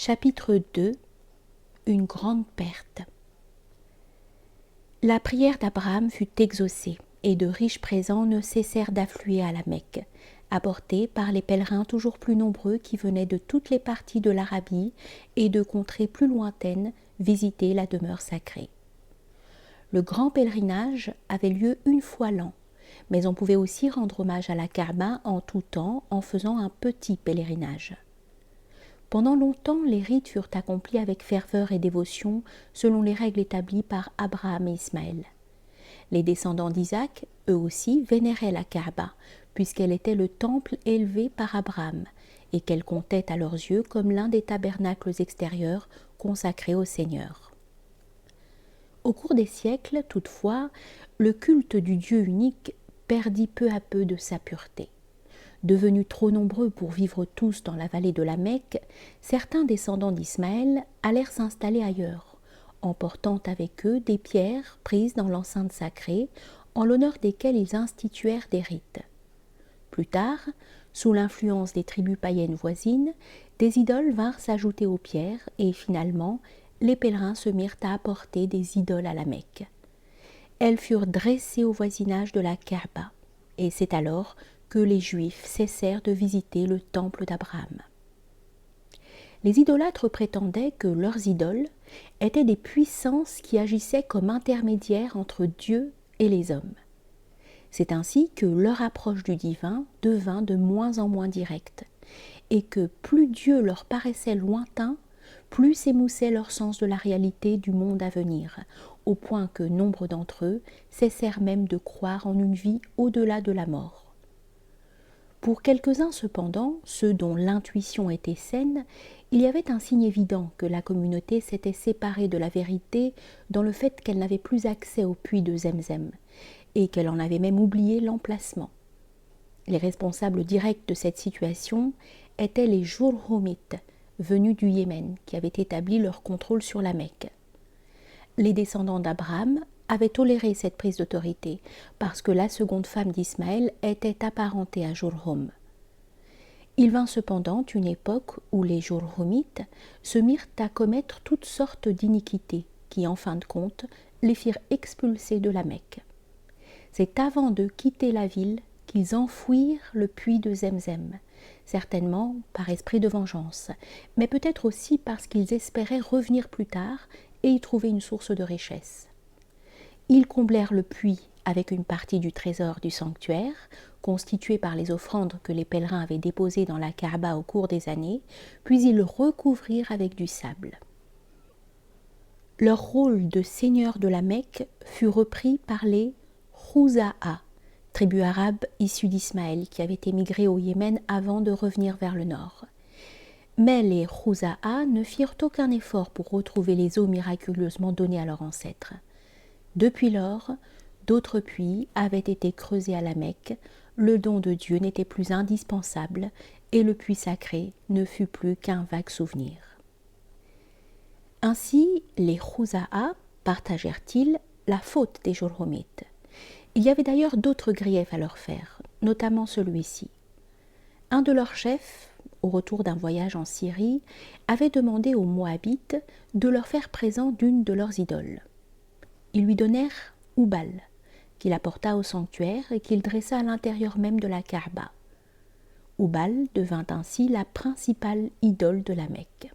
Chapitre 2. Une grande perte. La prière d'Abraham fut exaucée, et de riches présents ne cessèrent d'affluer à la Mecque, apportés par les pèlerins toujours plus nombreux qui venaient de toutes les parties de l'Arabie et de contrées plus lointaines visiter la demeure sacrée. Le grand pèlerinage avait lieu une fois l'an, mais on pouvait aussi rendre hommage à la Kaaba en tout temps en faisant un petit pèlerinage. Pendant longtemps, les rites furent accomplis avec ferveur et dévotion selon les règles établies par Abraham et Ismaël. Les descendants d'Isaac, eux aussi, vénéraient la Kaaba, puisqu'elle était le temple élevé par Abraham, et qu'elle comptait à leurs yeux comme l'un des tabernacles extérieurs consacrés au Seigneur. Au cours des siècles, toutefois, le culte du Dieu unique perdit peu à peu de sa pureté. Devenus trop nombreux pour vivre tous dans la vallée de la Mecque, certains descendants d'Ismaël allèrent s'installer ailleurs, emportant avec eux des pierres prises dans l'enceinte sacrée, en l'honneur desquelles ils instituèrent des rites. Plus tard, sous l'influence des tribus païennes voisines, des idoles vinrent s'ajouter aux pierres et finalement, les pèlerins se mirent à apporter des idoles à la Mecque. Elles furent dressées au voisinage de la Kaaba, et c'est alors que les Juifs cessèrent de visiter le temple d'Abraham. Les idolâtres prétendaient que leurs idoles étaient des puissances qui agissaient comme intermédiaires entre Dieu et les hommes. C'est ainsi que leur approche du divin devint de moins en moins directe, et que plus Dieu leur paraissait lointain, plus s'émoussait leur sens de la réalité du monde à venir, au point que nombre d'entre eux cessèrent même de croire en une vie au-delà de la mort. Pour quelques-uns cependant, ceux dont l'intuition était saine, il y avait un signe évident que la communauté s'était séparée de la vérité dans le fait qu'elle n'avait plus accès au puits de Zemzem, et qu'elle en avait même oublié l'emplacement. Les responsables directs de cette situation étaient les Jurhumites, venus du Yémen, qui avaient établi leur contrôle sur la Mecque. Les descendants d'Abraham avaient toléré cette prise d'autorité parce que la seconde femme d'Ismaël était apparentée à Jurhum. Il vint cependant une époque où les Jurhumites se mirent à commettre toutes sortes d'iniquités qui, en fin de compte, les firent expulser de la Mecque. C'est avant de quitter la ville qu'ils enfouirent le puits de Zemzem, certainement par esprit de vengeance, mais peut-être aussi parce qu'ils espéraient revenir plus tard et y trouver une source de richesse. Ils comblèrent le puits avec une partie du trésor du sanctuaire, constitué par les offrandes que les pèlerins avaient déposées dans la Kaaba au cours des années, puis ils le recouvrirent avec du sable. Leur rôle de seigneur de la Mecque fut repris par les Khuza'a, tribu arabe issue d'Ismaël qui avait émigré au Yémen avant de revenir vers le nord. Mais les Khuza'a ne firent aucun effort pour retrouver les eaux miraculeusement données à leurs ancêtres. Depuis lors, d'autres puits avaient été creusés à la Mecque, le don de Dieu n'était plus indispensable et le puits sacré ne fut plus qu'un vague souvenir. Ainsi, les Khuza'a partagèrent-ils la faute des Jurhumites. Il y avait d'ailleurs d'autres griefs à leur faire, notamment celui-ci. Un de leurs chefs, au retour d'un voyage en Syrie, avait demandé aux Moabites de leur faire présent d'une de leurs idoles. Ils lui donnèrent Hubal, qu'il apporta au sanctuaire et qu'il dressa à l'intérieur même de la Kaaba. Hubal devint ainsi la principale idole de la Mecque.